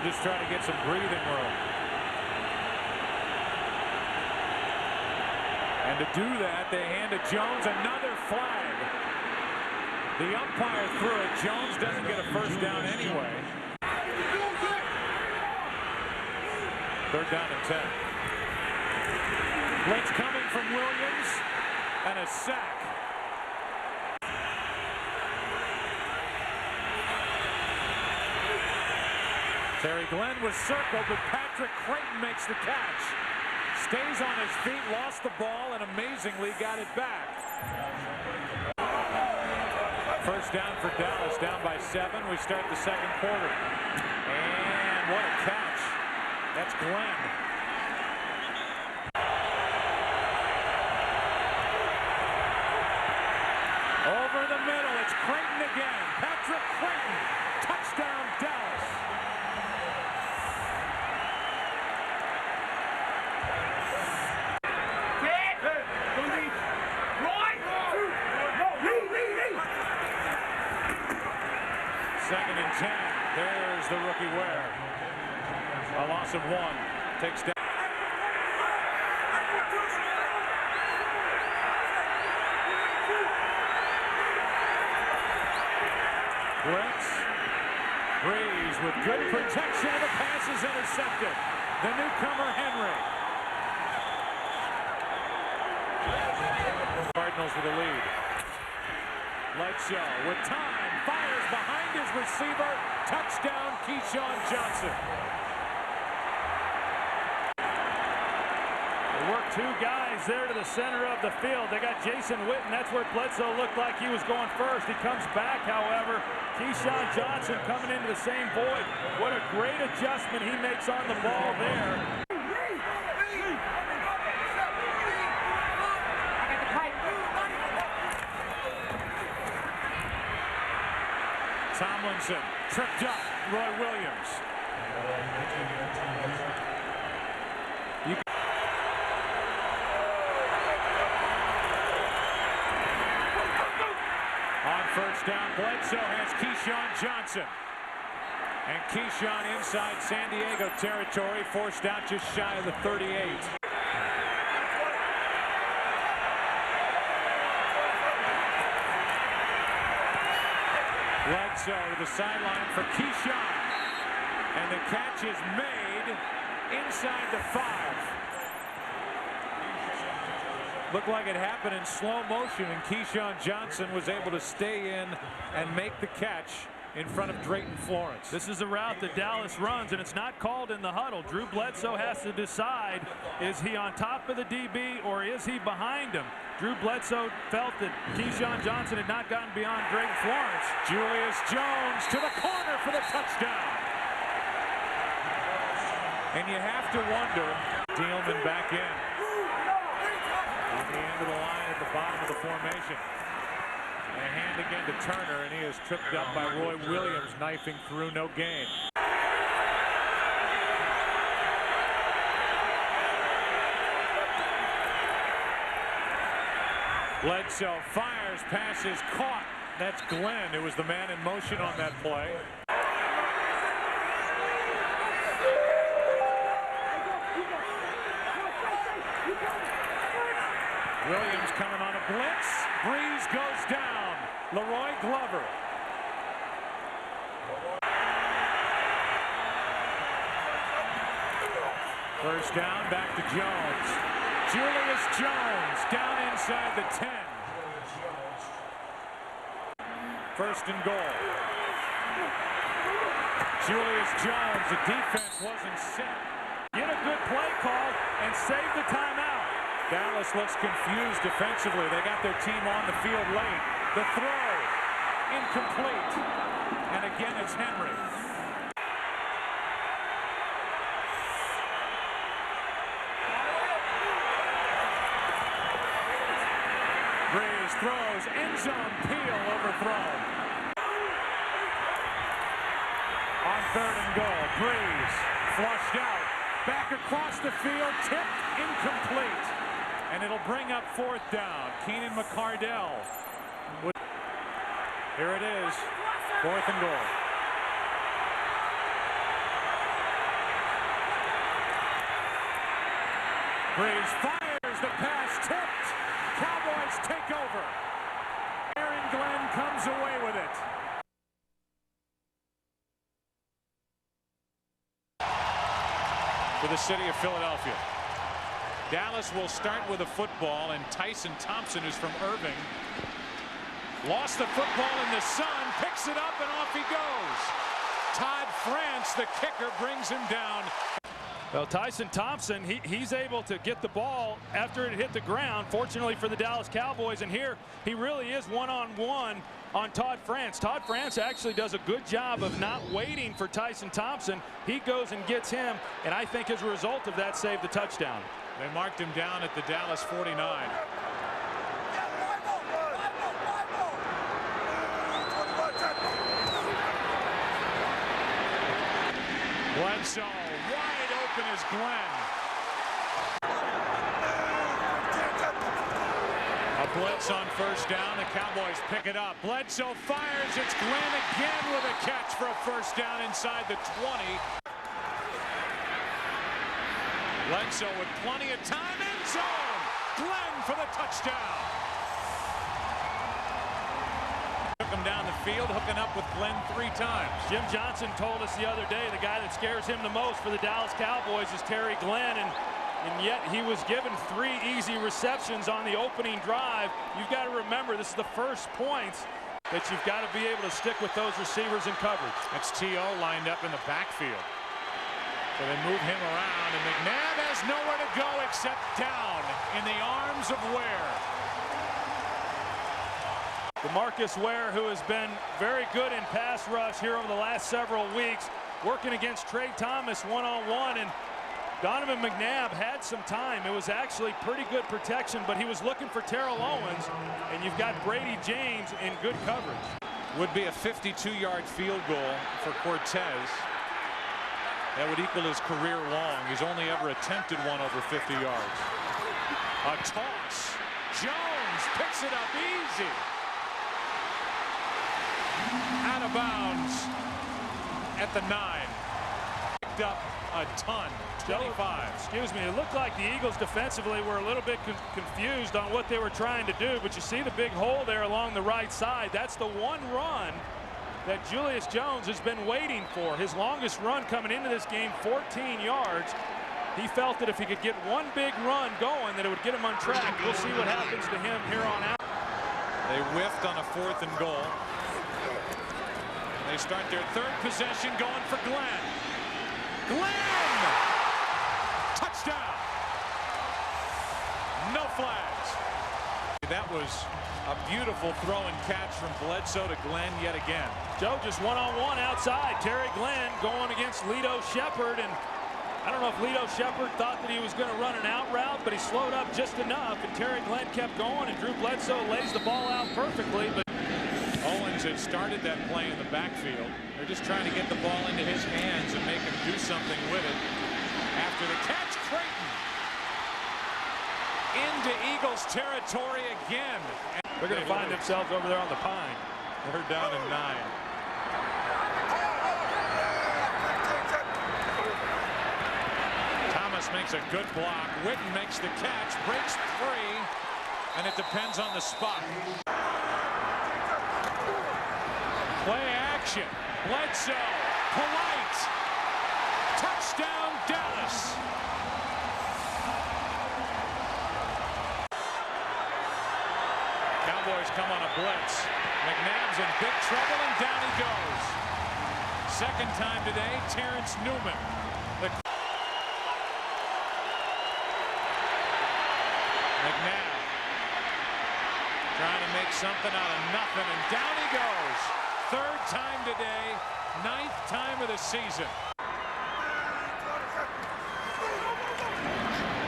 will just try to get some breathing room. And to do that, they hand to Jones another flag. The umpire threw it. Jones doesn't get a first down anyway. 3rd down and 10. Blitz coming from Williams, and a sack. Terry Glenn was circled, but Patrick Creighton makes the catch. Stays on his feet, lost the ball, and amazingly got it back. First down for Dallas, down by 7. We start the 2nd quarter. And what a catch. That's Glenn. Over the middle, it's Creighton again. Patrick Creighton. Touchdown, Dallas. Second and 10. There's the rookie Ware. A loss of 1. Takes down. Blitz. Breeze with good protection. The pass is intercepted. The newcomer Henry. Cardinals with a lead. Bledsoe with time. Fires behind his receiver. Touchdown, Keyshawn Johnson. They worked 2 guys there to the center of the field. They got Jason Witten. That's where Bledsoe looked like he was going first. He comes back, however. Keyshawn Johnson coming into the same void. What a great adjustment he makes on the ball there. Tomlinson tripped up. Roy Williams. On first down, Bledsoe has Keyshawn Johnson. And Keyshawn inside San Diego territory, forced out just shy of the 38. Bledsoe to the sideline for Keyshawn. And the catch is made inside the 5. Looked like it happened in slow motion, and Keyshawn Johnson was able to stay in and make the catch in front of Drayton Florence. This is a route that Dallas runs, and it's not called in the huddle. Drew Bledsoe has to decide, is he on top of the DB or is he behind him? Drew Bledsoe felt that Keyshawn Johnson had not gotten beyond Drayton Florence. Julius Jones to the corner for the touchdown. And you have to wonder, Thielman back in. On the end of the line at the bottom of the formation. And a hand again to Turner, and he is tripped up by Roy Williams, knifing through, no gain. Bledsoe fires, pass is caught. That's Glenn, who was the man in motion on that play. Williams coming on a blitz. Breeze goes down. Leroy Glover. First down, back to Jones. Julius Jones down inside the 10. First and goal. Julius Jones, the defense wasn't set. Get a good play call and save the timeout. Dallas looks confused defensively. They got their team on the field late. The throw, incomplete. And again, it's Henry. Breeze throws, end zone, Peel overthrown. On 3rd and goal, Breeze flushed out. Back across the field, tipped, incomplete. And it'll bring up 4th down. Keenan McCardell. Here it is, 4th and goal. Breeze fires, the pass tipped. Cowboys take over. Aaron Glenn comes away with it. For the city of Philadelphia. Dallas will start with a football, and Tyson Thompson, who's from Irving, lost the football in the sun, picks it up, and off he goes. Todd France, the kicker, brings him down. Well, Tyson Thompson, he's able to get the ball after it hit the ground, fortunately for the Dallas Cowboys, and here he really is one-on-one on Todd France. Todd France actually does a good job of not waiting for Tyson Thompson. He goes and gets him, and I think as a result of that, saved the touchdown. They marked him down at the Dallas 49. Bledsoe, wide open is Glenn. A blitz on first down. The Cowboys pick it up. Bledsoe fires. It's Glenn again with a catch for a first down inside the 20. Bledsoe with plenty of time. End zone. Glenn for the touchdown. Took him down the field, hooking up with Glenn 3 times. Jim Johnson told us the other day the guy that scares him the most for the Dallas Cowboys is Terry Glenn, and yet he was given 3 easy receptions on the opening drive. You've got to remember, this is the first points that you've got to be able to stick with those receivers in coverage. That's T.O. lined up in the backfield. So they move him around, and McNabb has nowhere to go except down in the arms of Ware. DeMarcus Ware, who has been very good in pass rush here over the last several weeks, working against Trey Thomas one-on-one, and Donovan McNabb had some time. It was actually pretty good protection, but he was looking for Terrell Owens, and you've got Brady James in good coverage. Would be a 52-yard field goal for Cortez. That would equal his career long. He's only ever attempted one over 50 yards. A toss. Jones picks it up easy. Out of bounds at the 9. Picked up a ton. 25. Excuse me, it looked like the Eagles defensively were a little bit confused on what they were trying to do, but you see the big hole there along the right side. That's the one run that Julius Jones has been waiting for. His longest run coming into this game, 14 yards. He felt that if he could get one big run going, that it would get him on track. We'll see what happens to him here on out. They whiffed on a 4th and goal. They start their 3rd possession going for Glenn. Glenn! Touchdown! No flags. That was a beautiful throw and catch from Bledsoe to Glenn yet again. Joe just one-on-one outside. Terry Glenn going against Lito Shepherd, and I don't know if Lito Shepherd thought that he was going to run an out route, but he slowed up just enough, and Terry Glenn kept going, and Drew Bledsoe lays the ball out perfectly. But Owens had started that play in the backfield. They're just trying to get the ball into his hands and make him do something with it. After the catch, Creighton into Eagles territory again. They're going to find themselves over there on the pine. They're down at 9. Thomas makes a good block. Witten makes the catch, breaks free, and it depends on the spot. Play action. Bledsoe. Polite. Touchdown, Dallas. Cowboys come on a blitz. McNabb's in big trouble, and down he goes. Second time today, Terrence Newman. McNabb trying to make something out of nothing, and down he goes. 3rd time today, 9th time of the season.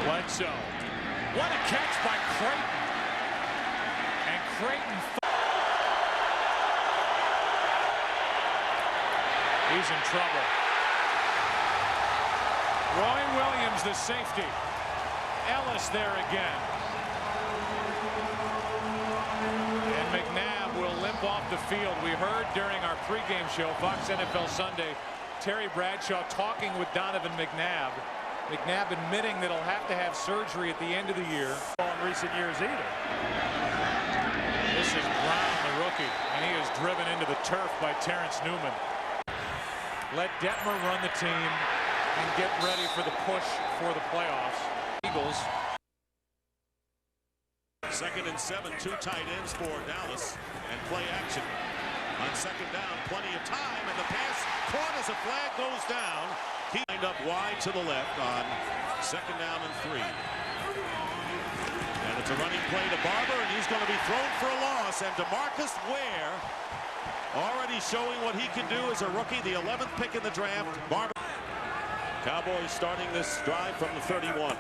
Bledsoe. What a catch by Creighton. And Creighton. He's in trouble. Roy Williams, the safety. Ellis there again. And McNabb will limp off the field. We heard during our pregame show, Fox NFL Sunday, Terry Bradshaw talking with Donovan McNabb. McNabb admitting that he'll have to have surgery at the end of the year. In recent years either. This is Brown, the rookie, and he is driven into the turf by Terrence Newman. Let Detmer run the team and get ready for the push for the playoffs. Eagles. 2nd and 7, 2 tight ends for Dallas, and play action. On 2nd down, plenty of time, and the pass caught as a flag goes down. He lined up wide to the left on 2nd down and 3. And it's a running play to Barber, and he's going to be thrown for a loss. And DeMarcus Ware already showing what he can do as a rookie, the 11th pick in the draft. Barber. Cowboys starting this drive from the 31.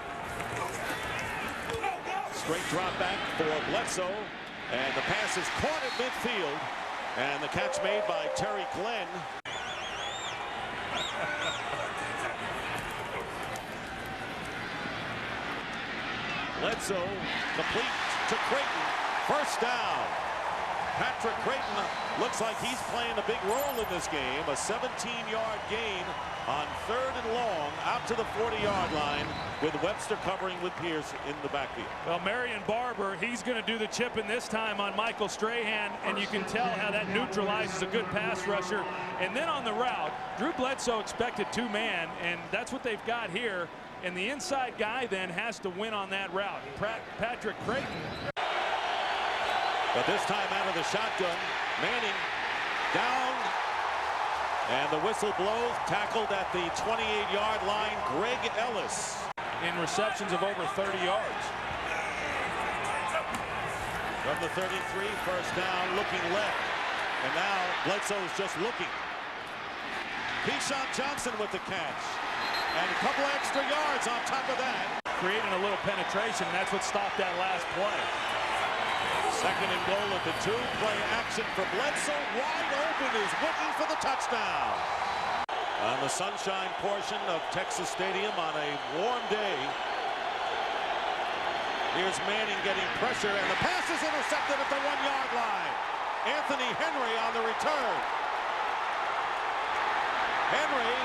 Straight drop back for Bledsoe, and the pass is caught at midfield, and the catch made by Terry Glenn. Bledsoe complete to Creighton. First down. Patrick Creighton looks like he's playing a big role in this game. A 17-yard gain on 3rd and long out to the 40-yard line with Webster covering with Pierce in the backfield. Well, Marion Barber, he's going to do the chipping this time on Michael Strahan, and you can tell how that neutralizes a good pass rusher. And then on the route, Drew Bledsoe expected 2-man, and that's what they've got here. And the inside guy then has to win on that route. Patrick Creighton. But this time out of the shotgun, Manning down, and the whistle blows. Tackled at the 28-yard line, Greg Ellis. In receptions of over 30 yards. From the 33, first down, looking left. And now Bledsoe's just looking. Keyshawn Johnson with the catch. And a couple extra yards on top of that. Creating a little penetration, and that's what stopped that last play. 2nd and goal at the 2. Play action for Bledsoe. Wide open is Witten for the touchdown. On the sunshine portion of Texas Stadium on a warm day. Here's Manning getting pressure, and the pass is intercepted at the 1-yard line. Anthony Henry on the return. Henry,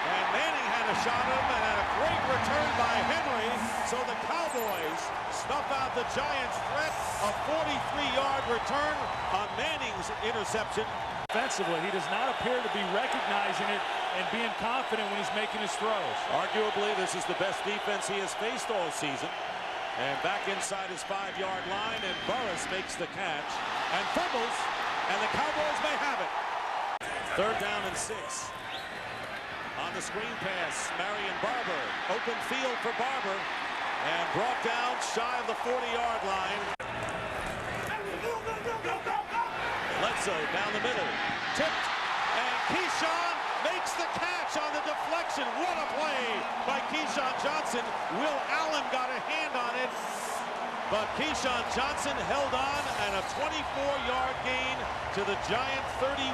and Manning had a shot at him, and had a great return by Henry. So the Cowboys snuff out the Giants' threat. A 43-yard return on Manning's interception. Offensively, he does not appear to be recognizing it and being confident when he's making his throws. Arguably, this is the best defense he has faced all season. And back inside his 5-yard line, and Burris makes the catch and fumbles, and the Cowboys may have it. 3rd down and 6. On the screen pass, Marion Barber. Open field for Barber. And brought down shy of the 40-yard line. Bledsoe down the middle. Tipped. And Keyshawn makes the catch on the deflection. What a play by Keyshawn Johnson. Will Allen got a hand on it. But Keyshawn Johnson held on, and a 24-yard gain to the Giant 31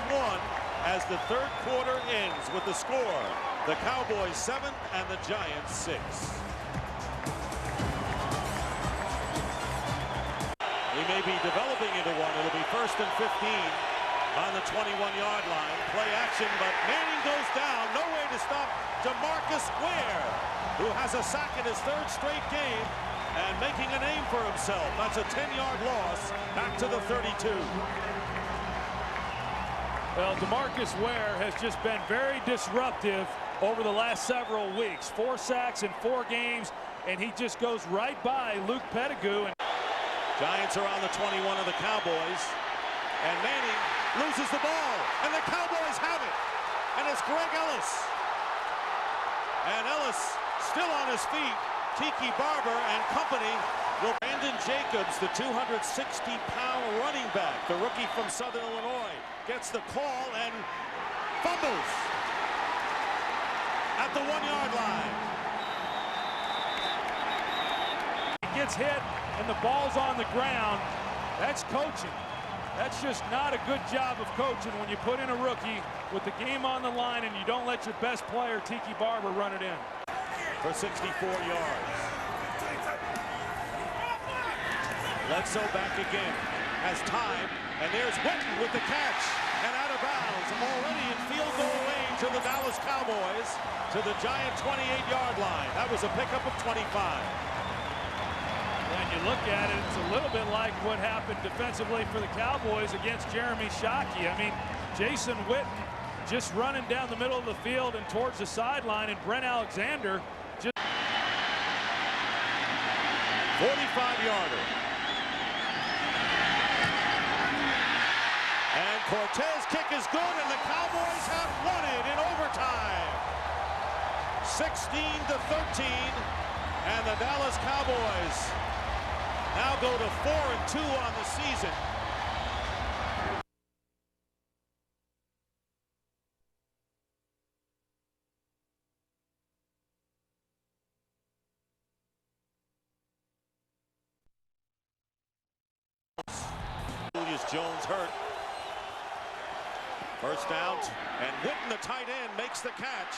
as the 3rd quarter ends with the score. The Cowboys 7 and the Giants 6. We may be developing into one. It'll be 1st and 15 on the 21-yard line. Play action, but Manning goes down. No way to stop DeMarcus Ware, who has a sack in his 3rd straight game and making a name for himself. That's a 10-yard loss back to the 32. Well, DeMarcus Ware has just been very disruptive over the last several weeks. 4 sacks in 4 games, and he just goes right by Luke Pettigrew. Giants are on the 21 of the Cowboys, and Manning loses the ball, and the Cowboys have it. And it's Greg Ellis. And Ellis still on his feet. Tiki Barber and company will. Brandon Jacobs, the 260-pound running back, the rookie from Southern Illinois, gets the call and fumbles at the 1-yard line. He gets hit and the ball's on the ground. That's coaching. That's just not a good job of coaching when you put in a rookie with the game on the line and you don't let your best player, Tiki Barber, run it in. For 64 yards. Bledsoe back again. Has time. And there's Witten with the catch. And out of bounds. Already in field goal range to the Dallas Cowboys to the Giant 28-yard line. That was a pickup of 25. When you look at it, it's a little bit like what happened defensively for the Cowboys against Jeremy Shockey. I mean, Jason Witten just running down the middle of the field and towards the sideline, and Brent Alexander just 45-yarder. And Cortez' kick is good, and the Cowboys have won it in overtime. 16-13, and the Dallas Cowboys now go to 4-2 on the season. Jones hurt. First down, and Witten, the tight end, makes the catch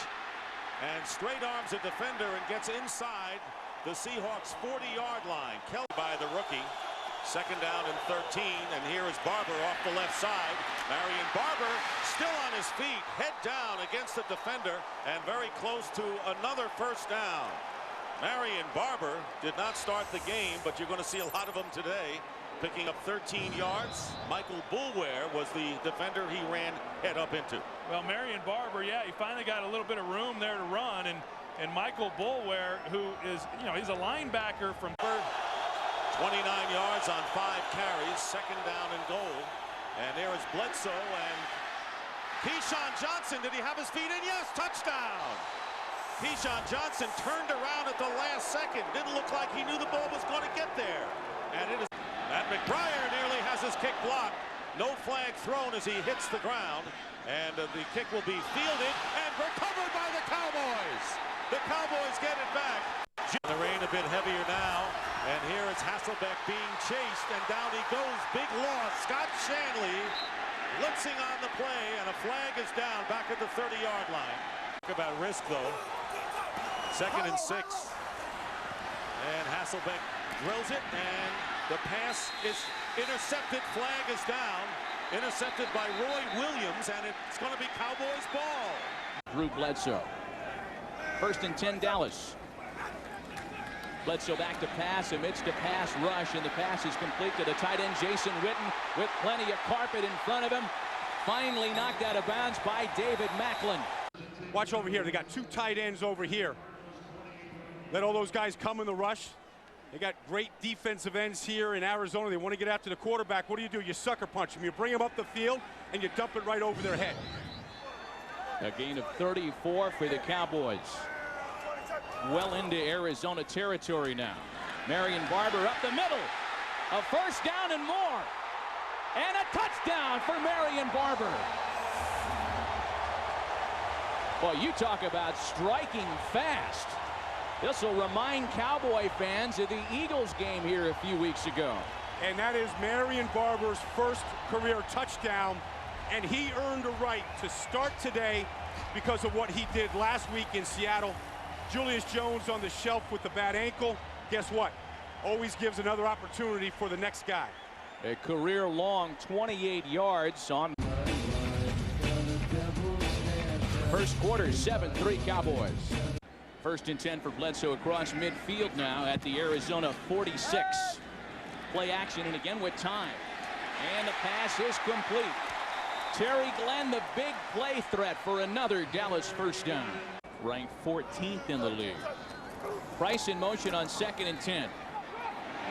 and straight arms a defender and gets inside the Seahawks 40-yard line. Kelly by the rookie. Second down and 13, and here is Barber off the left side. Marion Barber still on his feet, head down against the defender, and very close to another first down. Marion Barber did not start the game, but you're going to see a lot of them today. Picking up 13 yards. Michael Boulware was the defender he ran head up into. Well, Marion Barber, yeah, he finally got a little bit of room there to run, and Michael Boulware, who is, you know, he's a linebacker from 29 yards on 5 carries, second down and goal. And there is Bledsoe and Keyshawn Johnson. Did he have his feet in? Yes, touchdown. Keyshawn Johnson turned around at the last second. Didn't look like he knew the ball was going to get there. And it is Matt McBriar nearly has his kick blocked. No flag thrown as he hits the ground. And the kick will be fielded and recovered by the Cowboys. The Cowboys get it back. The rain a bit heavier now. And here is Hasselbeck being chased. And down he goes. Big loss. Scott Shanley blitzing on the play. And a flag is down back at the 30-yard line. Talk about risk, though. Second and 6. And Hasselbeck drills it. And the pass is intercepted. Flag is down. Intercepted by Roy Williams, and it's going to be Cowboys ball. Drew Bledsoe. First and 10, Dallas. Bledsoe back to pass amidst a pass rush, and the pass is complete to the tight end, Jason Witten, with plenty of carpet in front of him. Finally knocked out of bounds by David Macklin. Watch over here. They got 2 tight ends over here. Let all those guys come in the rush. They got great defensive ends here in Arizona. They want to get after the quarterback. What do? You sucker punch them. You bring them up the field, and you dump it right over their head. A gain of 34 for the Cowboys. Well into Arizona territory now. Marion Barber up the middle. A first down and more. And a touchdown for Marion Barber. Boy, you talk about striking fast. This will remind Cowboy fans of the Eagles game here a few weeks ago. And that is Marion Barber's first career touchdown. And he earned a right to start today because of what he did last week in Seattle. Julius Jones on the shelf with the bad ankle. Guess what? Always gives another opportunity for the next guy. A career-long 28 yards on first quarter, 7-3 Cowboys. First and 10 for Bledsoe across midfield now at the Arizona 46. Play action, and again with time. And the pass is complete. Terry Glenn, the big play threat for another Dallas first down. Ranked 14th in the league. Price in motion on 2nd and 10.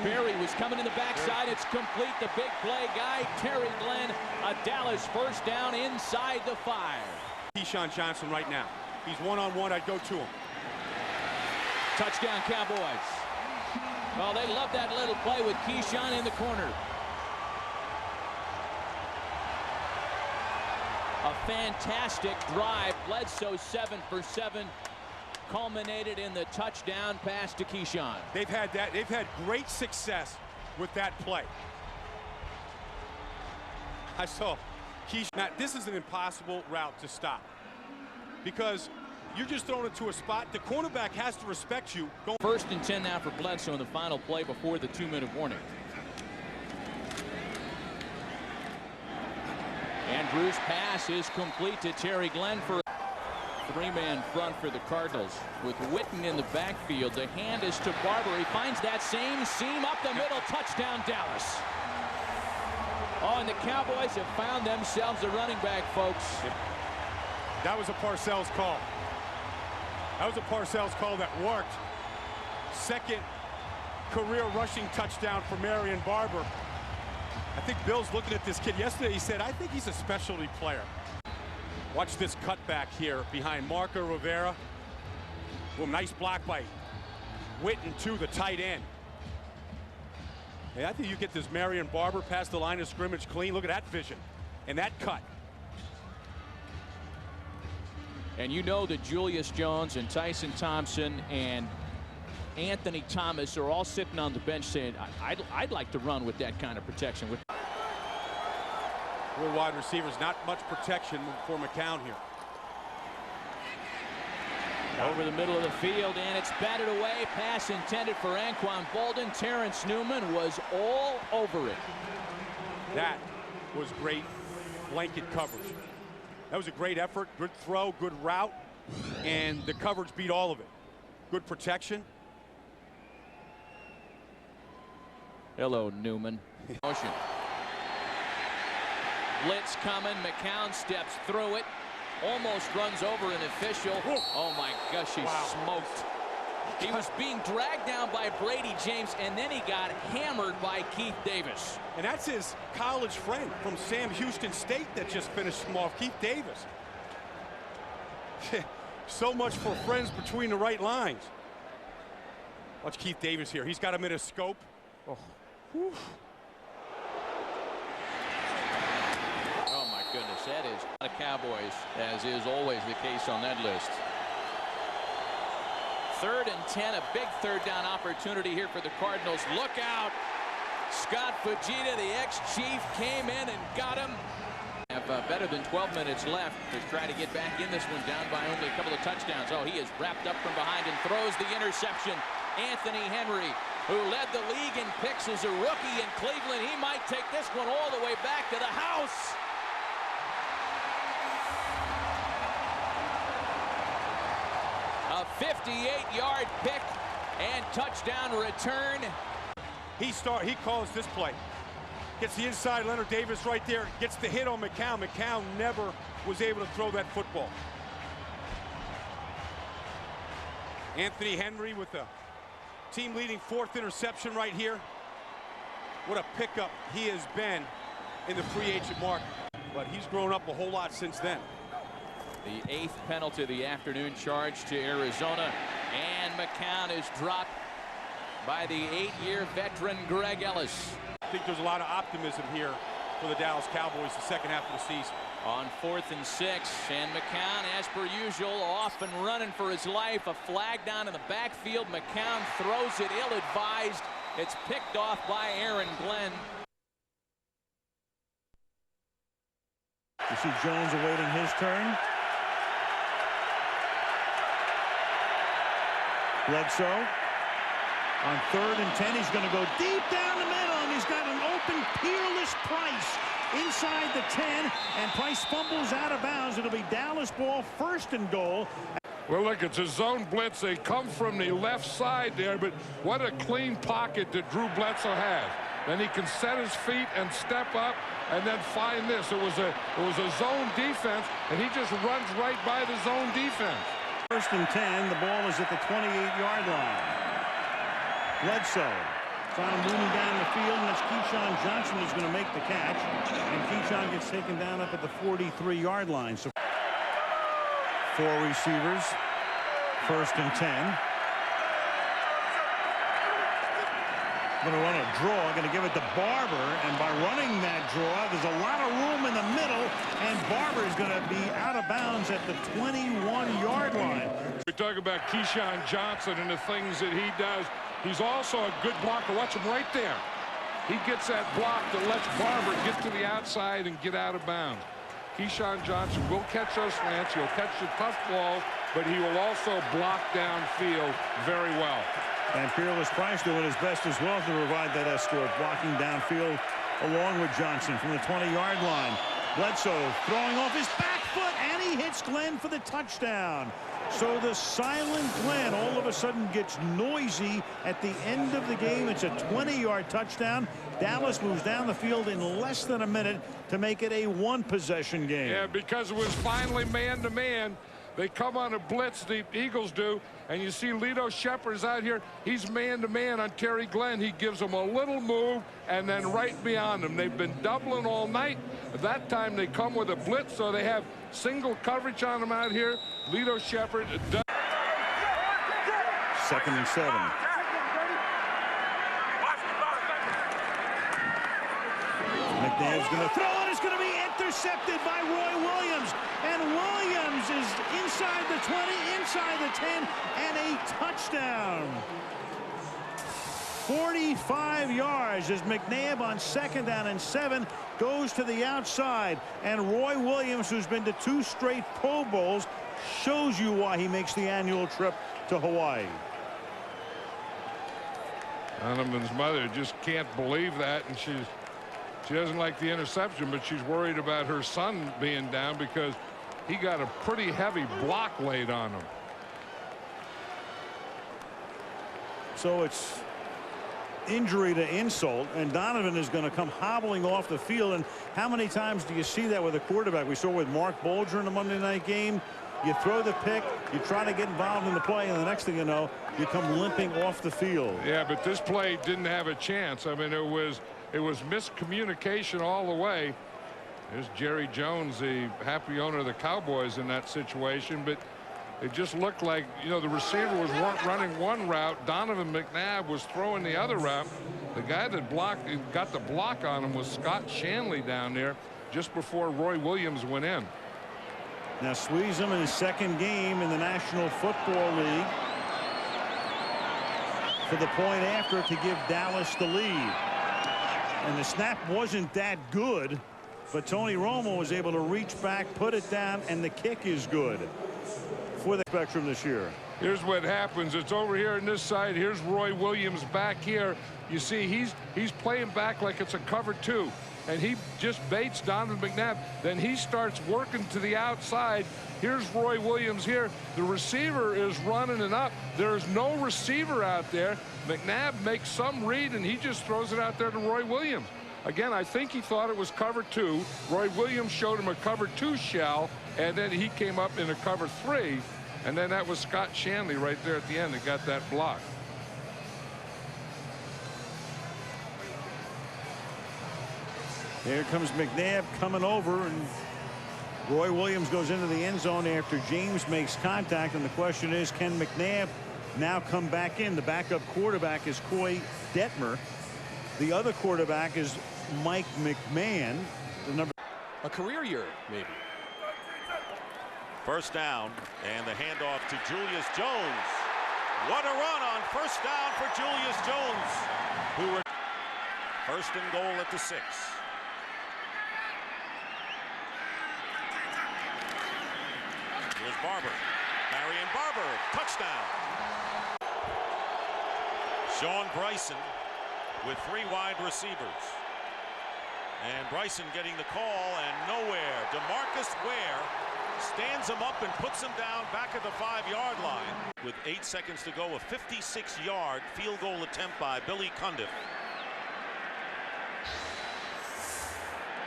Perry was coming in the backside. It's complete. The big play guy, Terry Glenn. A Dallas first down inside the 5. Keyshawn Johnson right now. He's one-on-one. I'd go to him. Touchdown Cowboys. Well, they love that little play with Keyshawn in the corner. A fantastic drive. Bledsoe 7 for 7. Culminated in the touchdown pass to Keyshawn. They've had great success with that play. I saw Keyshawn. Now, this is an impossible route to stop because you're just throwing it to a spot. The cornerback has to respect you. First and 10 now for Bledsoe in the final play before the 2-minute warning. Andrews' pass is complete to Terry Glenn for three-man front for the Cardinals with Witten in the backfield. The hand is to Barber. He finds that same seam up the middle. Touchdown, Dallas. Oh, and the Cowboys have found themselves a running back, folks. That was a Parcells call. That was a Parcells call that worked. Second career rushing touchdown for Marion Barber. I think Bill's looking at this kid. Yesterday he said, I think he's a specialty player. Watch this cutback here behind Marco Rivera. Boom, nice block by Witten to the tight end. Hey, I think you get this Marion Barber past the line of scrimmage clean. Look at that vision and that cut. And you know that Julius Jones and Tyson Thompson and Anthony Thomas are all sitting on the bench saying, I'd like to run with that kind of protection. Four wide receivers, not much protection for McCown here. Over the middle of the field, and it's batted away. Pass intended for Anquan Bolden. Terrence Newman was all over it. That was great blanket coverage. That was a great effort, good throw, good route, and the coverage beat all of it. Good protection. Hello, Newman. Motion. Blitz coming. McCown steps through it. Almost runs over an official. Oh my gosh, he smoked. He was being dragged down by Brady James, and then he got hammered by Keith Davis. And that's his college friend from Sam Houston State that just finished him off, Keith Davis. So much for friends between the right lines. Watch Keith Davis here. He's got him in a scope. Oh. Whew. Oh my goodness, that is the Cowboys, as is always the case on that list. 3rd and 10, a big third down opportunity here for the Cardinals. Look out. Scott Fujita, the ex-chief, came in and got him. Have better than 12 minutes left to try to get back in this one, down by only a couple of touchdowns. Oh, he is wrapped up from behind and throws the interception. Anthony Henry, who led the league in picks as a rookie in Cleveland, he might take this one all the way back to the house. A 58-yard pick and touchdown return. He calls this play. Gets the inside, Leonard Davis right there. Gets the hit on McCown. McCown never was able to throw that football. Anthony Henry with the team-leading 4th interception right here. What a pickup he has been in the free agent market. But he's grown up a whole lot since then. The 8th penalty of the afternoon charge to Arizona. And McCown is dropped by the 8-year veteran Greg Ellis. I think there's a lot of optimism here for the Dallas Cowboys the second half of the season. On 4th and 6, and McCown, as per usual, off and running for his life. A flag down in the backfield. McCown throws it ill-advised. It's picked off by Aaron Glenn. You see Jones awaiting his turn. Bledsoe on 3rd and 10. He's going to go deep down the middle, and he's got an open, peerless Price inside the 10, and Price fumbles out of bounds. It'll be Dallas ball, 1st and goal. Well, look, it's a zone blitz. They come from the left side there, but what a clean pocket that Drew Bledsoe has. Then he can set his feet and step up and then find this. It was a zone defense, and he just runs right by the zone defense. 1st and 10. The ball is at the 28-yard line. Bledsoe trying to move him down the field, and that's Keyshawn Johnson who's going to make the catch. And Keyshawn gets taken down up at the 43-yard line. So 4 receivers. 1st and 10. Going to run a draw, going to give it to Barber, and by running that draw, there's a lot of room in the middle, and Barber is going to be out of bounds at the 21-yard line. We talk about Keyshawn Johnson and the things that he does. He's also a good blocker. Watch him right there. He gets that block that lets Barber get to the outside and get out of bounds. Keyshawn Johnson will catch those slants. He'll catch the tough balls, but he will also block downfield very well. And Peerless Price doing his best as well to provide that escort, blocking downfield along with Johnson from the 20-yard line. Bledsoe throwing off his back foot, and he hits Glenn for the touchdown. So the silent Glenn all of a sudden gets noisy at the end of the game. It's a 20-yard touchdown. Dallas moves down the field in less than a minute to make it a one-possession game. Yeah, because it was finally man-to-man. They come on a blitz, the Eagles do, and you see Lito Shepherd's out here. He's man-to-man on Terry Glenn. He gives him a little move, and then right beyond him. They've been doubling all night. At that time, they come with a blitz, so they have single coverage on him out here. Lito Shepherd does. 2nd and 7. McNabb's going to throw, and it's going to be intercepted by Roy Williams. And Williams is inside the 20, inside the 10, and a touchdown. 45 yards as McNabb on 2nd down and 7 goes to the outside. And Roy Williams, who's been to 2 straight Pro Bowls, shows you why he makes the annual trip to Hawaii. Donovan's mother just can't believe that, and she doesn't like the interception, but she's worried about her son being down because he got a pretty heavy block laid on him. So it's injury to insult, and Donovan is going to come hobbling off the field. And how many times do you see that with a quarterback? We saw with Mark Bolger in the Monday night game. You throw the pick, you try to get involved in the play, and the next thing you know, you come limping off the field. Yeah, but this play didn't have a chance. I mean, it was miscommunication all the way. There's Jerry Jones, the happy owner of the Cowboys, in that situation, but it just looked like, you know, the receiver was running one route. Donovan McNabb was throwing the other route. The guy that got the block on him was Scott Shanley down there just before Roy Williams went in. Now squeeze him in his 2nd game in the National Football League for the point after to give Dallas the lead. And the snap wasn't that good, but Tony Romo was able to reach back, put it down, and the kick is good for the spectrum this year. Here's what happens. It's over here on this side. Here's Roy Williams back here. You see he's playing back like it's a cover 2. And he just baits Donovan McNabb. Then he starts working to the outside. Here's Roy Williams here. The receiver is running and up. There's no receiver out there. McNabb makes some read, and he just throws it out there to Roy Williams. Again, I think he thought it was cover 2. Roy Williams showed him a cover 2 shell, and then he came up in a cover 3. And then that was Scott Shanley right there at the end that got that block. Here comes McNabb coming over, and Roy Williams goes into the end zone after James makes contact. And the question is, can McNabb now come back in? The backup quarterback is Coy Detmer. The other quarterback is Mike McMahon. A career year, maybe. 1st down, and the handoff to Julius Jones. What a run on 1st down for Julius Jones, who 1st and goal at the 6. Here's Barber. Marion Barber, touchdown. Sean Bryson with 3 wide receivers. And Bryson getting the call, and nowhere. DeMarcus Ware stands him up and puts him down back at the 5-yard line. With 8 seconds to go, a 56-yard field goal attempt by Billy Cundiff.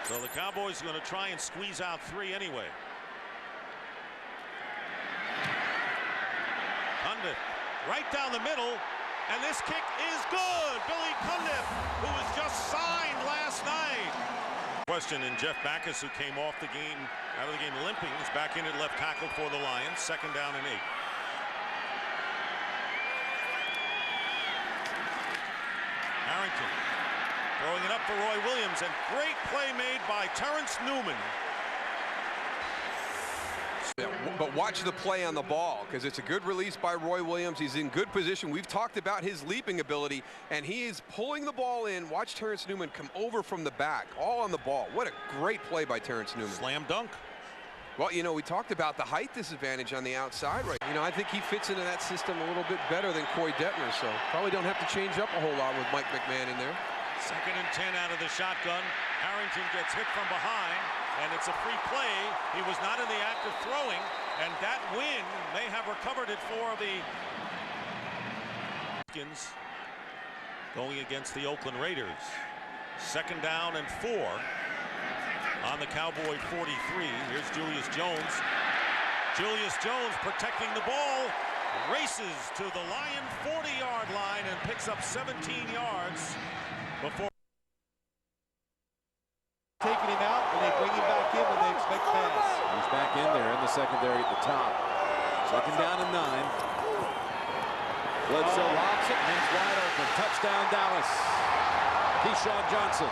So the Cowboys are going to try and squeeze out 3 anyway. Cundiff right down the middle, and this kick is good. Billy Cundiff, who was just signed last night. Question, and Jeff Backus, who came out of the game limping, is back in at left tackle for the Lions. 2nd down and 8. Harrington throwing it up for Roy Williams, and great play made by Terrence Newman. But watch the play on the ball, because it's a good release by Roy Williams. He's in good position. We've talked about his leaping ability, and he is pulling the ball in. Watch Terrence Newman come over from the back, all on the ball. What a great play by Terrence Newman. Slam dunk. Well, you know, we talked about the height disadvantage on the outside, right? You know, I think he fits into that system a little bit better than Coy Detmer, so probably don't have to change up a whole lot with Mike McMahon in there. 2nd and 10 out of the shotgun. Harrington gets hit from behind. and it's a free play. He was not in the act of throwing, and that win may have recovered it for the going against the Oakland Raiders. 2nd down and 4 on the Cowboy 43. Here's Julius Jones. Julius Jones protecting the ball, races to the Lion 40-yard line and picks up 17 yards before taking him out, and they bring him back in when they expect pass. He's back in there in the secondary at the top. 2nd down and 9. Bledsoe lobs it, hands wide open. Touchdown, Dallas. Keyshawn Johnson.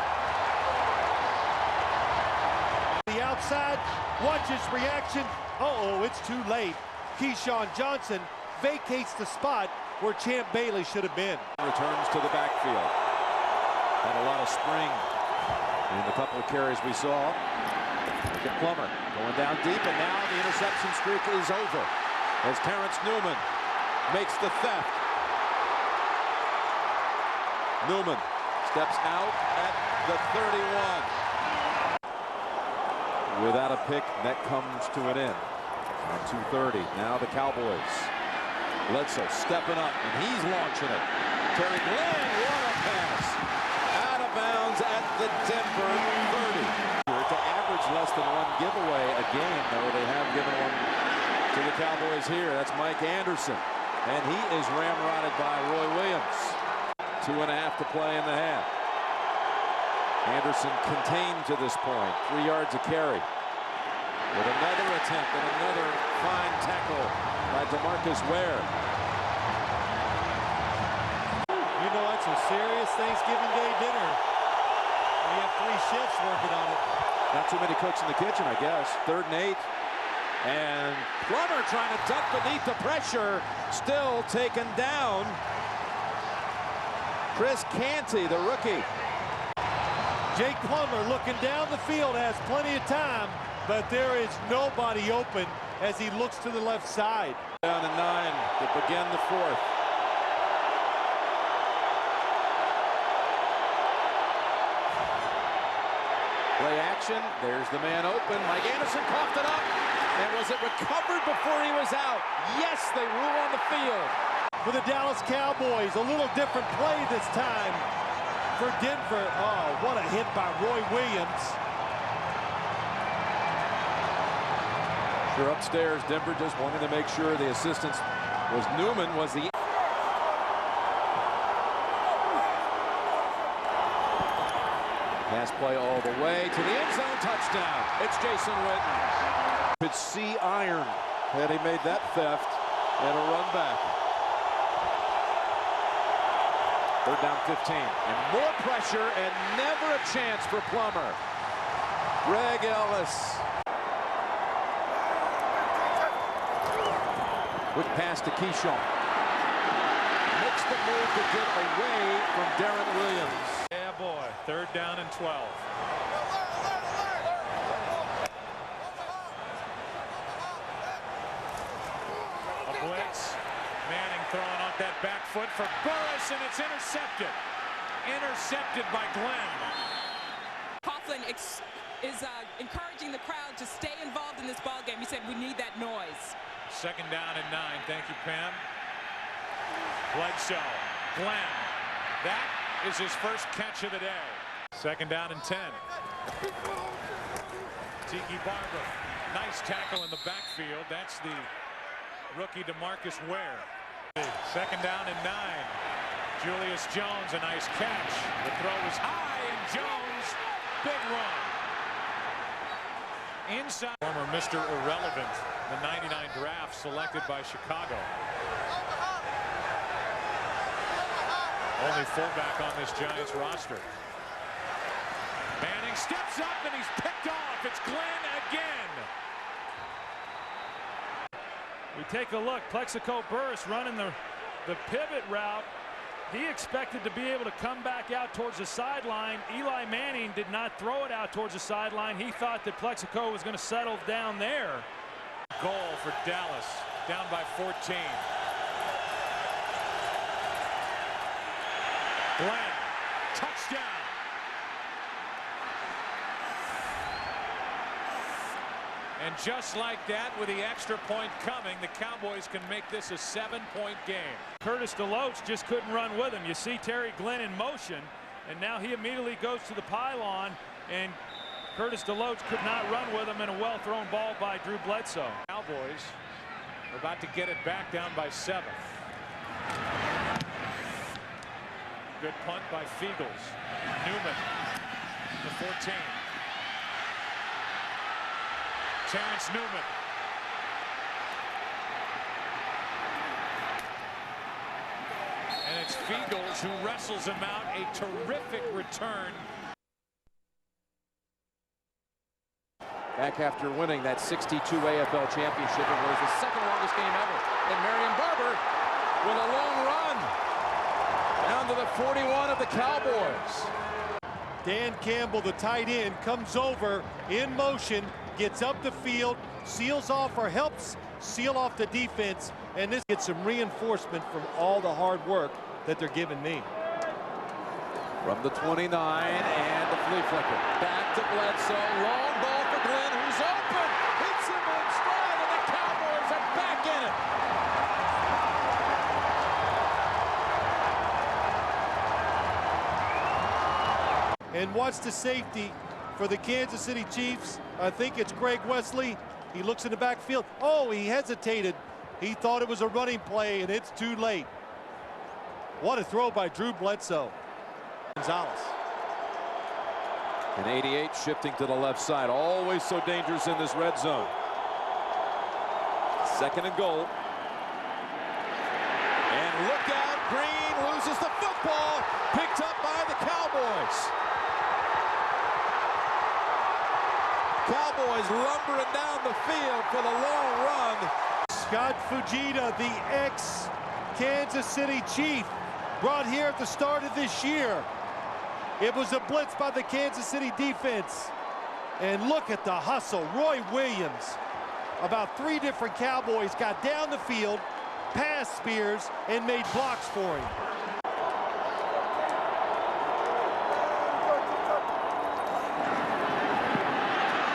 The outside, watch his reaction. Uh-oh, it's too late. Keyshawn Johnson vacates the spot where Champ Bailey should have been. Returns to the backfield. Had a lot of spring in the couple of carries we saw. Look at Plummer going down deep, and now the interception streak is over as Terrence Newman makes the theft. Newman steps out at the 31. Without a pick, that comes to an end. On 2:30, now the Cowboys. Bledsoe stepping up, and he's launching it. Terry Glenn, what a pass! Out of bounds at the Denver 30. To average less than 1 giveaway a game, though they have given one to the Cowboys here. That's Mike Anderson, and he is ramrodded by Roy Williams. 2.5 to play in the half. Anderson contained to this point. 3 yards a carry. With another attempt and another fine tackle by DeMarcus Ware. You know, that's a serious Thanksgiving Day dinner. We have 3 chefs working on it. Not too many cooks in the kitchen, I guess. 3rd and 8. And Plummer trying to duck beneath the pressure. Still taken down. Chris Canty, the rookie. Jake Plummer looking down the field, has plenty of time, but there is nobody open as he looks to the left side. Down to 9 to begin the 4th. Play action. There's the man open. Mike Anderson coughed it up. And was it recovered before he was out? Yes, they rule on the field. For the Dallas Cowboys, a little different play this time for Denver. Oh, what a hit by Roy Williams. Sure, upstairs, Denver just wanted to make sure the assistance was Newman was the... Pass play all the way to the end zone, touchdown. It's Jason Witten. Could see iron had he made that theft and a run back. 3rd down 15. And more pressure and never a chance for Plummer. Greg Ellis. Quick pass to Keyshawn. Makes the move to get away from Darren Williams. Yeah, boy. 3rd down and 12. A blitz. Manning throwing off that back foot for Burris, and it's intercepted. Intercepted by Glenn. Coughlin is encouraging the crowd to stay involved in this ball game. He said we need that noise. 2nd down and 9. Thank you, Pam. Bledsoe. Glenn. That is his first catch of the day. 2nd down and 10. Tiki Barber. Nice tackle in the backfield. That's the rookie DeMarcus Ware. 2nd down and 9. Julius Jones, a nice catch. The throw was high, and Jones, big run. Inside. Former Mr. Irrelevant, the 99 draft selected by Chicago. Only fullback on this Giants roster. Manning steps up, and he's picked off. It's Glenn again. We take a look. Plexico Burris running the pivot route. He expected to be able to come back out towards the sideline. Eli Manning did not throw it out towards the sideline. He thought that Plexico was going to settle down there. Goal for Dallas, down by 14. Glenn, touchdown. And just like that, with the extra point coming, the Cowboys can make this a 7-point game. Curtis DeLoach just couldn't run with him. You see Terry Glenn in motion, and now he immediately goes to the pylon, and Curtis DeLoach could not run with him, in a well-thrown ball by Drew Bledsoe. Cowboys are about to get it back down by 7. Good punt by Fiegels. Newman, the 14. Terrence Newman. And it's Fiegels who wrestles him out. A terrific return. Back after winning that 62 AFL championship, it was the second longest game ever. And Marion Barber with a long run down to the 41 of the Cowboys. Dan Campbell, the tight end, comes over in motion, gets up the field, seals off or helps seal off the defense, and this gets some reinforcement from all the hard work that they're giving me. From the 29 and the flea flicker. Back to Bledsoe. Long ball for Glenn, who's open. Hits him in stride, and the Cowboys are back in it. And watch the safety for the Kansas City Chiefs. I think it's Greg Wesley. He looks in the backfield. Oh, he hesitated. He thought it was a running play, and it's too late. What a throw by Drew Bledsoe. Gonzalez. And 88 shifting to the left side. Always so dangerous in this red zone. 2nd and goal. And look out, Green loses the football. Picked up by the Cowboys. Cowboys lumbering down the field for the long run. Scott Fujita, the ex-Kansas City Chief, brought here at the start of this year. It was a blitz by the Kansas City defense. And look at the hustle. Roy Williams, about 3 different Cowboys got down the field, passed Spears, and made blocks for him.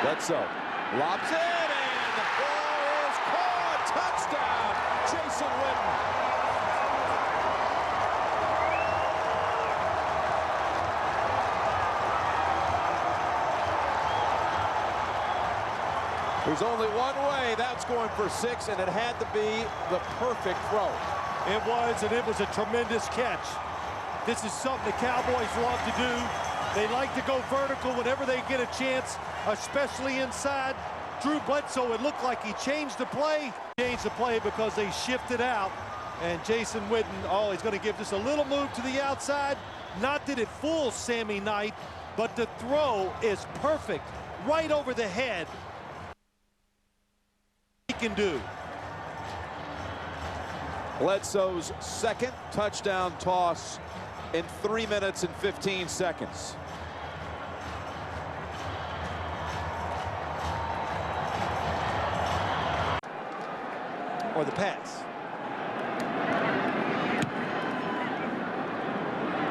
Bledsoe lobs it, and the ball is caught. Touchdown, Jason Witten. There's only one way. That's going for 6, and it had to be the perfect throw. It was, and it was a tremendous catch. This is something the Cowboys love to do. They like to go vertical whenever they get a chance, especially inside. Drew Bledsoe, it looked like he changed the play. Changed the play because they shifted out. And Jason Witten, oh, he's going to give just a little move to the outside. Not that it fools Sammy Knight, but the throw is perfect. Right over the head. He can do. Bledsoe's 2nd touchdown toss in 3 minutes and 15 seconds. Or the pass.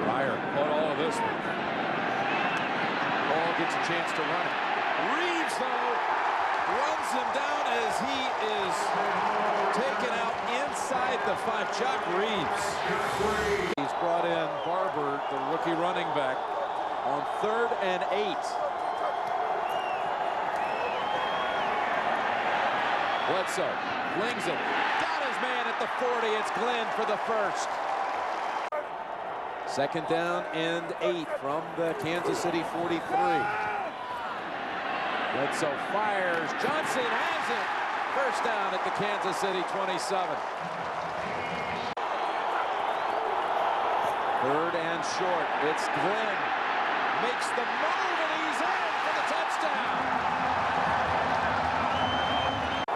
Pryor caught all of this one. Ball gets a chance to run it. Reeves, though, runs him down as he is taken out inside the 5. Chuck Reeves. He's brought in Barber, the rookie running back, on 3rd and 8. Bledsoe flings it. Got his man at the 40. It's Glenn for the 1st. 2nd down and 8 from the Kansas City 43. Bledsoe fires. Johnson has it. 1st down at the Kansas City 27. 3rd and short. It's Glenn. Makes the move, and he's in for the touchdown.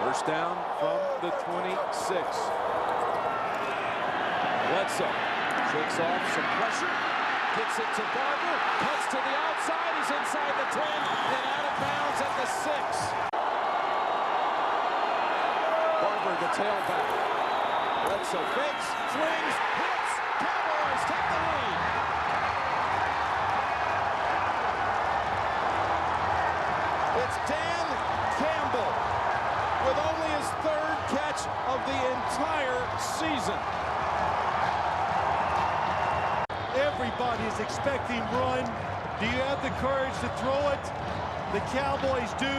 1st down from the 26. Bledsoe shakes off some pressure. Gets it to Barber. Cuts to the outside. He's inside the 10 and out of bounds at the 6. Barber, the tailback. Bledsoe fakes, swings, hits. Cowboys take the lead. It's Dan Campbell. of the entire season. Everybody is expecting run. Do you have the courage to throw it? The Cowboys do.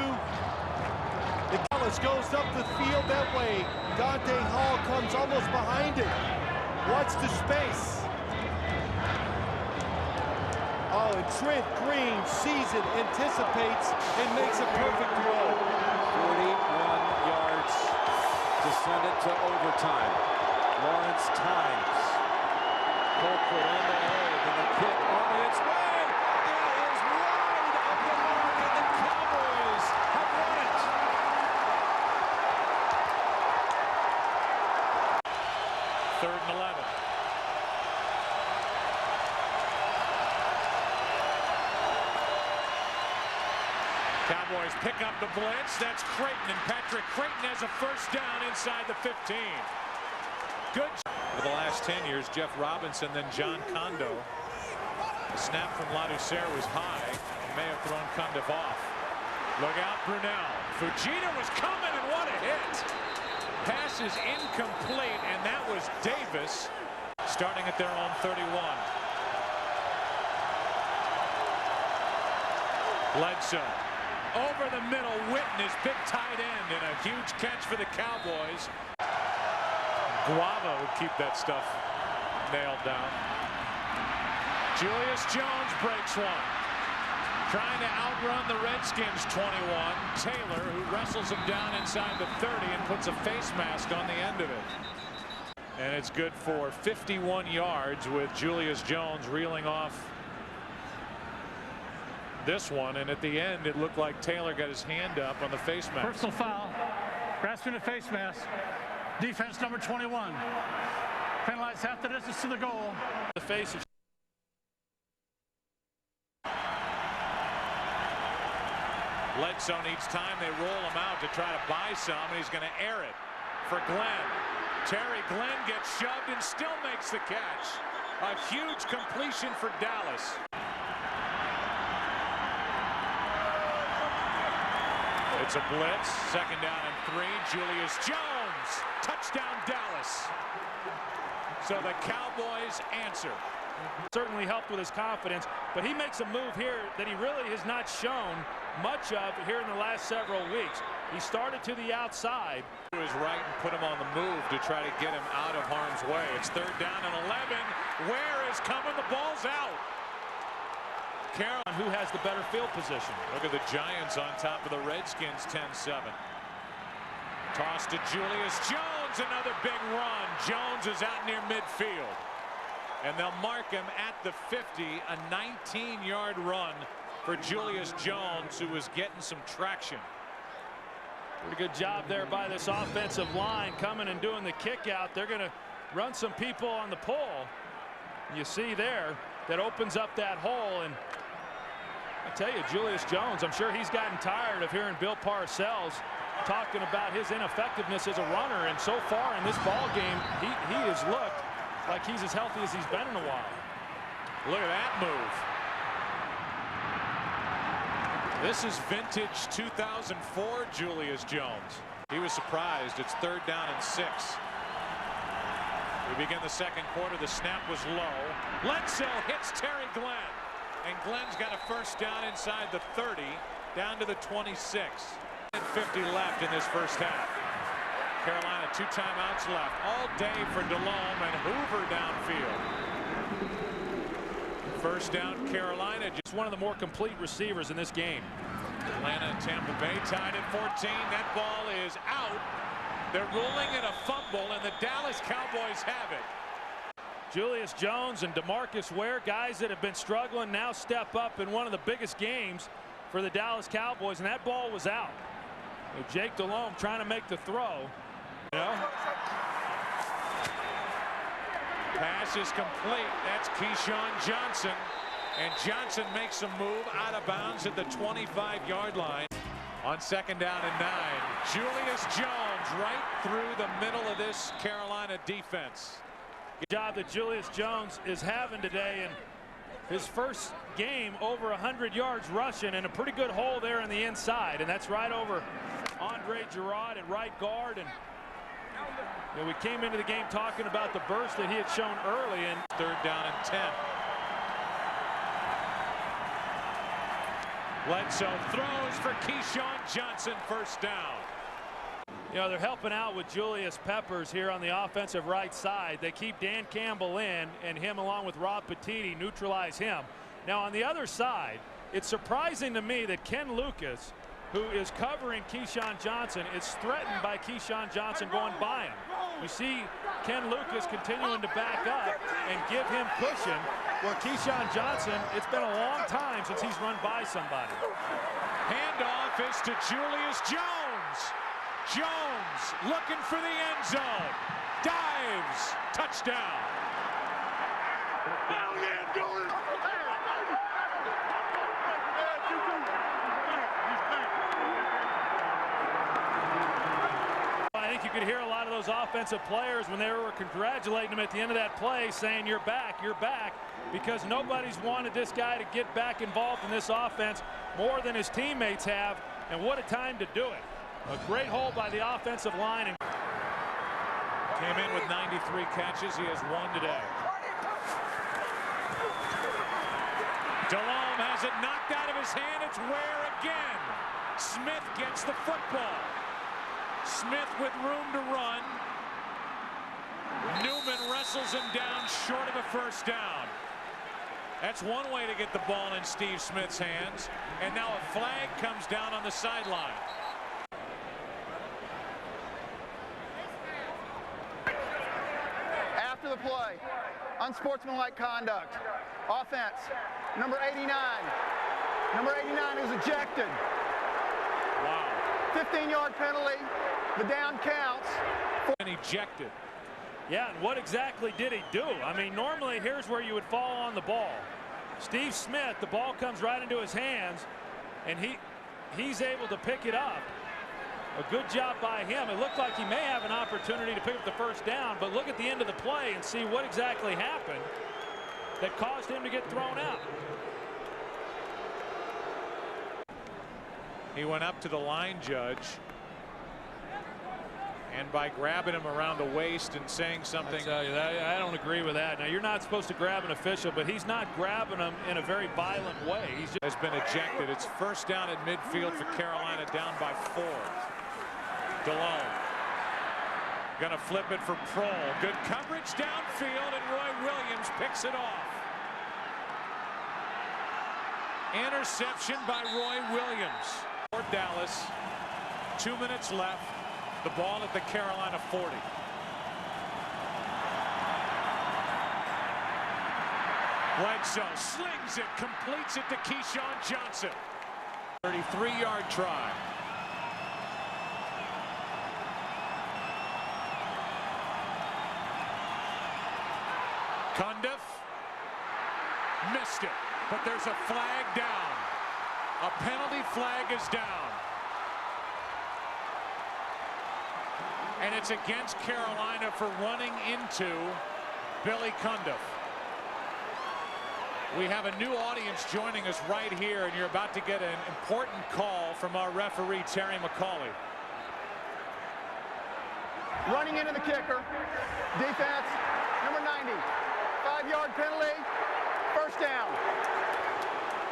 The Dallas goes up the field that way. Dante Hall comes almost behind it. Watch the space. Oh, and Trent Green sees it, anticipates, and makes a perfect throw. 41 yards to send it to overtime. Lawrence times. Colquitt on the hold, and the kick on its way. It is wide of the mark, and the Cowboys have won it. Third and 11. Cowboys pick up the blitz. That's Creighton, and Patrick Creighton has a first down inside the 15. Good. For the last 10 years, Jeff Robinson, then John Kondo. The snap from Ladouceur was high. He may have thrown Condiff off. Look out, Brunel. Fujita was coming, and what a hit. Pass is incomplete, and that was Davis starting at their own 31. Bledsoe. Over the middle, Witten, his big tight end, and a huge catch for the Cowboys. Guava would keep that stuff nailed down. Julius Jones breaks one. Trying to outrun the Redskins 21. Taylor, who wrestles him down inside the 30 and puts a face mask on the end of it. And it's good for 51 yards with Julius Jones reeling off this one, and at the end it looked like Taylor got his hand up on the face mask. Personal foul, grasping the face mask. Defense number 21. Penalized half the distance to the goal. The face of Bledsoe needs time. They roll him out to try to buy some, and he's going to air it for Glenn. Terry Glenn gets shoved and still makes the catch. A huge completion for Dallas. It's a blitz. Second down and 3. Julius Jones. Touchdown, Dallas. So the Cowboys answer. Certainly helped with his confidence, but he makes a move here that he really has not shown much of here in the last several weeks. He started to the outside. To his right and put him on the move to try to get him out of harm's way. It's third down and 11. Where is coming? The ball's out. Carroll, who has the better field position. Look at the Giants on top of the Redskins, 10-7. Toss to Julius Jones, another big run. Jones is out near midfield. And they'll mark him at the 50, a 19-yard run for Julius Jones, who was getting some traction. Pretty good job there by this offensive line coming and doing the kick out. They're going to run some people on the pull. You see there, that opens up that hole, and I tell you, Julius Jones, I'm sure he's gotten tired of hearing Bill Parcells talking about his ineffectiveness as a runner, and so far in this ball game, he has looked like he's as healthy as he's been in a while. Look at that move. This is vintage 2004 Julius Jones. He was surprised. It's third down and 6. We begin the second quarter. The snap was low. Bledsoe hits Terry Glenn. And Glenn's got a first down inside the 30, down to the 26. And 50 left in this first half. Carolina, 2 timeouts left. All day for Delhomme and Hoover downfield. First down, Carolina. Just one of the more complete receivers in this game. Atlanta and Tampa Bay tied at 14. That ball is out. They're ruling it a fumble, and the Dallas Cowboys have it. Julius Jones and DeMarcus Ware, guys that have been struggling, now step up in one of the biggest games for the Dallas Cowboys, and that ball was out. Jake Delhomme trying to make the throw. You know? Pass is complete. That's Keyshawn Johnson. And Johnson makes a move out of bounds at the 25-yard line. On second down and 9. Julius Jones right through the middle of this Carolina defense. Good job that Julius Jones is having today, and his first game over 100 yards rushing, and a pretty good hole there in the inside, and that's right over Andre Gerard at right guard, and You know, we came into the game talking about the burst that he had shown early, and 3rd down and 10. Bledsoe throws for Keyshawn Johnson, 1st down. you know, they're helping out with Julius Peppers here on the offensive right side. They keep Dan Campbell in, and him along with Rob Petitti neutralize him. Now on the other side, it's surprising to me that Ken Lucas, who is covering Keyshawn Johnson, is threatened by Keyshawn Johnson going by him. You see Ken Lucas continuing to back up and give him cushion, where Keyshawn Johnson, it's been a long time since he's run by somebody. Handoff is to Julius Jones. Jones looking for the end zone. Dives. Touchdown. Hell yeah, Julius. I think you could hear a lot of those offensive players when they were congratulating him at the end of that play, saying you're back, because nobody's wanted this guy to get back involved in this offense more than his teammates have, and what a time to do it. A great hold by the offensive line. And came in with 93 catches. He has 1 today. DeLome has it knocked out of his hand. It's Ware again. Smith gets the football. Smith with room to run. Newman wrestles him down short of a 1st down. That's one way to get the ball in Steve Smith's hands. And now a flag comes down on the sideline. After the play, unsportsmanlike conduct. Offense, number 89. Number 89 is ejected. Wow. 15-yard penalty. The down counts. And ejected. Yeah, and what exactly did he do? I mean, normally here's where you would fall on the ball. Steve Smith, the ball comes right into his hands, and he's able to pick it up. A good job by him. It looked like he may have an opportunity to pick up the 1st down, but look at the end of the play and see what exactly happened that caused him to get thrown out. He went up to the line judge, and by grabbing him around the waist and saying something. I tell you, I don't agree with that. Now, you're not supposed to grab an official, but he's not grabbing him in a very violent way. He's just has been ejected. It's 1st down at midfield for Carolina, down by 4. DeLone gonna flip it for Prohl. Good coverage downfield, and Roy Williams picks it off. Interception by Roy Williams. For Dallas, 2 minutes left. The ball at the Carolina 40. Bledsoe slings it, completes it to Keyshawn Johnson. 33-yard try. Cundiff missed it, but there's a flag down. A penalty flag is down. And it's against Carolina for running into Billy Cundiff. We have a new audience joining us right here, and you're about to get an important call from our referee, Terry McCauley. Running into the kicker. Defense, number 90. 5-yard penalty. 1st down.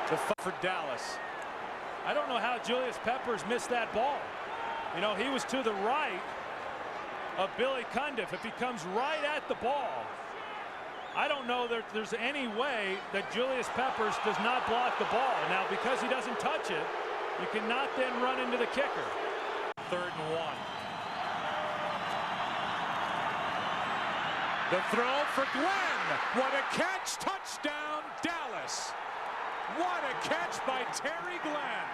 The for Dallas. I don't know how Julius Peppers missed that ball. You know, he was to the right of Billy Cundiff. If he comes right at the ball, I don't know that there's any way that Julius Peppers does not block the ball. Now, because he doesn't touch it, you cannot then run into the kicker. 3rd and 1. The throw for Glenn. What a catch. Touchdown, Dallas. What a catch by Terry Glenn.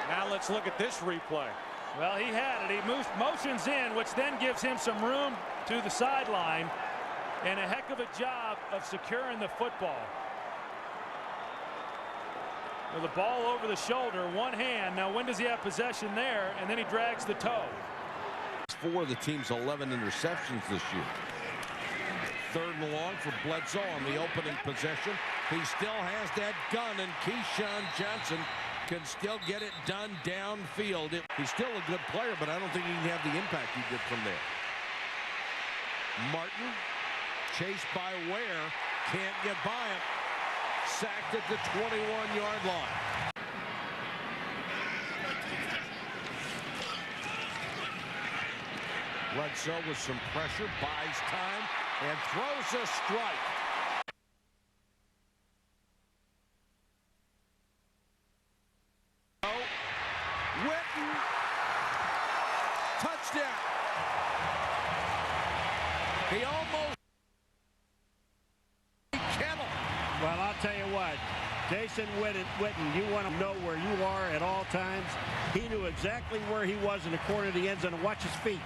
Now let's look at this replay. Well, he had it. He motions in, which then gives him some room to the sideline, and a heck of a job of securing the football. With the ball over the shoulder, one hand. Now, when does he have possession there? And then he drags the toe. 4 of the team's 11 interceptions this year. 3rd and long for Bledsoe on the opening possession. He still has that gun, and Keyshawn Johnson can still get it done downfield. He's still a good player, but I don't think he can have the impact he did from there. Martin, chased by Ware, can't get by him. Sacked at the 21-yard line. Bledsoe with some pressure, buys time, and throws a strike. Witten, touchdown. He almost Kettle. Well, I'll tell you what, Jason Witten, you want to know where you are at all times. He knew exactly where he was in the corner of the end zone. Watch his feet.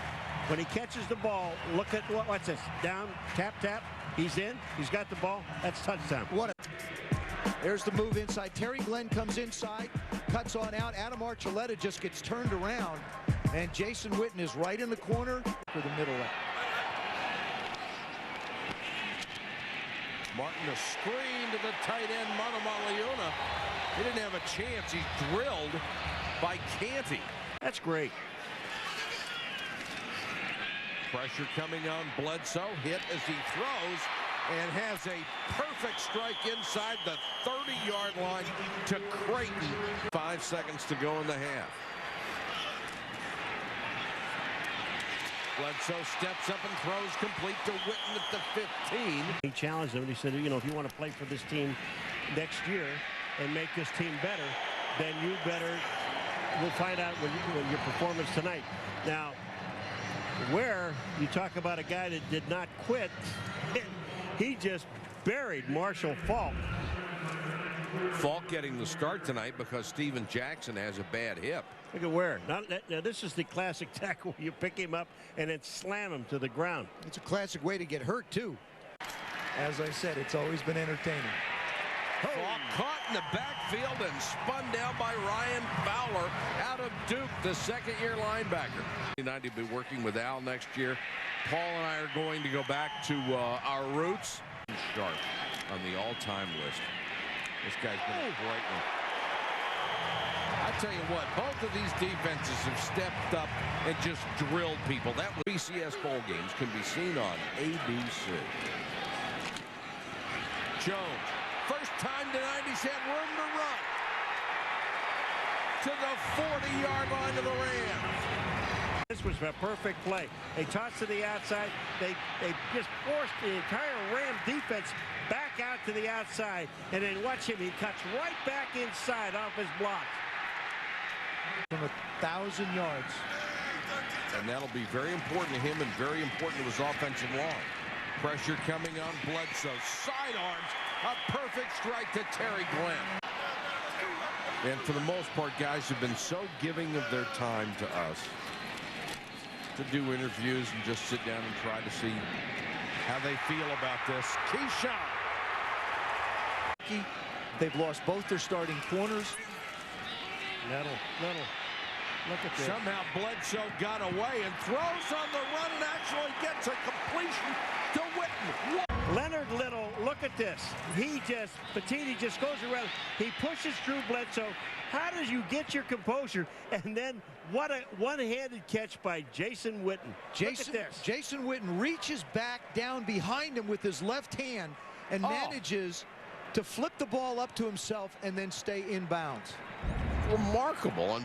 When he catches the ball, look at what's this? Down, tap, tap. He's in. He's got the ball. That's touchdown. There's the move inside. Terry Glenn comes inside, cuts on out. Adam Archuleta just gets turned around, and Jason Witten is right in the corner for the middle. Martin, a screen to the tight end, Manamaleona. He didn't have a chance. He's drilled by Canty. That's great. Pressure coming on Bledsoe. Hit as he throws and has a perfect strike inside the 30-yard line to Creighton. 5 seconds to go in the half. Bledsoe steps up and throws complete to Witten at the 15. He challenged him and he said, you know, if you want to play for this team next year and make this team better, then you better, we'll find out when your performance tonight. Now, where you talk about a guy that did not quit, he just buried Marshall Faulk. Faulk getting the start tonight because Steven Jackson has a bad hip. Look at Ware. Now this is the classic tackle where you pick him up and then slam him to the ground. It's a classic way to get hurt, too. As I said, it's always been entertaining. Faulk caught in the backfield and spun down by Ryan Fowler out of Duke, the second-year linebacker. United will be working with Al next year. Paul and I are going to go back to our roots. Sharp on the all-time list. This guy's been a great one. I tell you what, both of these defenses have stepped up and just drilled people. That BCS bowl games can be seen on ABC. Jones, first time tonight he's had room to run to the 40-yard line of the Rams. This was a perfect play. They tossed to the outside. They just forced the entire Ram defense back out to the outside. And then watch him. He cuts right back inside off his block. From 1,000 yards. And that'll be very important to him and very important to his offensive line. Pressure coming on Bledsoe. Sidearms. A perfect strike to Terry Glenn. And for the most part, guys have been so giving of their time to us to do interviews and just sit down and try to see how they feel about this. Keyshawn. They've lost both their starting corners. Little. Look at this. Somehow Bledsoe got away and throws on the run and actually gets a completion to Witten. Leonard Little, look at this. Patini just goes around. He pushes through Bledsoe. How did you get your composure? And then what a one-handed catch by Jason Witten. Jason Witten reaches back down behind him with his left hand and manages to flip the ball up to himself and then stay in bounds. Remarkable.